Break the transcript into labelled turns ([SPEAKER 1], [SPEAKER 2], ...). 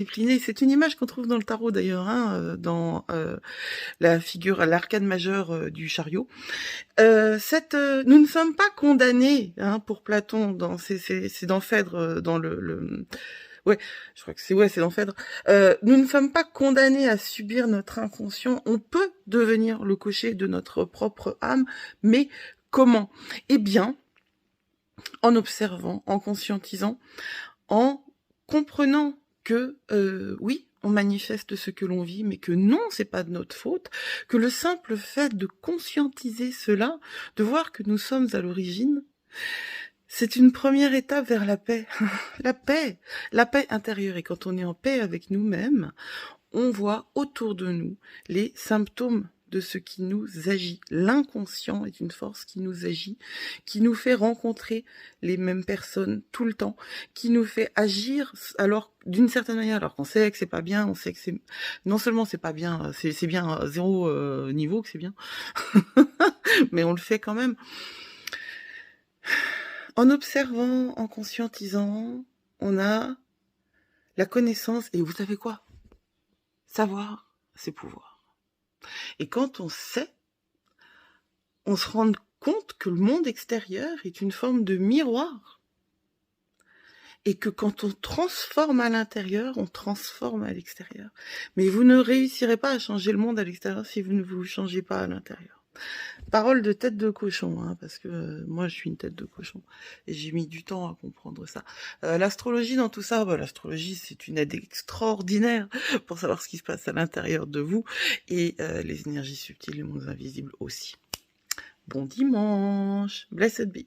[SPEAKER 1] discipliné. C'est une image qu'on trouve dans le tarot d'ailleurs, hein, dans la figure, l'arcane majeure du chariot. Nous ne sommes pas condamnés, hein, pour Platon, c'est dans Phèdre, dans ouais, je crois que c'est dans Phèdre. Nous ne sommes pas condamnés à subir notre inconscient. On peut devenir le cocher de notre propre âme, mais comment? Eh bien, en observant, en conscientisant, en comprenant que oui, on manifeste ce que l'on vit, mais que non, c'est pas de notre faute, que le simple fait de conscientiser cela, de voir que nous sommes à l'origine, c'est une première étape vers la paix. La paix intérieure. Et quand on est en paix avec nous-mêmes, on voit autour de nous les symptômes de ce qui nous agit. L'inconscient est une force qui nous agit, qui nous fait rencontrer les mêmes personnes tout le temps, qui nous fait agir alors d'une certaine manière, alors qu'on sait que c'est pas bien, on sait que c'est non seulement c'est pas bien, c'est bien à zéro niveau que c'est bien, mais on le fait quand même. En observant, en conscientisant, on a la connaissance, et vous savez quoi? Savoir, c'est pouvoir. Et quand on sait, on se rend compte que le monde extérieur est une forme de miroir. Et que quand on transforme à l'intérieur, on transforme à l'extérieur. Mais vous ne réussirez pas à changer le monde à l'extérieur si vous ne vous changez pas à l'intérieur. Parole de tête de cochon, hein, parce que moi je suis une tête de cochon et j'ai mis du temps à comprendre ça. L'astrologie dans tout ça, l'astrologie c'est une aide extraordinaire pour savoir ce qui se passe à l'intérieur de vous et les énergies subtiles, les mondes invisibles aussi. Bon dimanche, blessed be.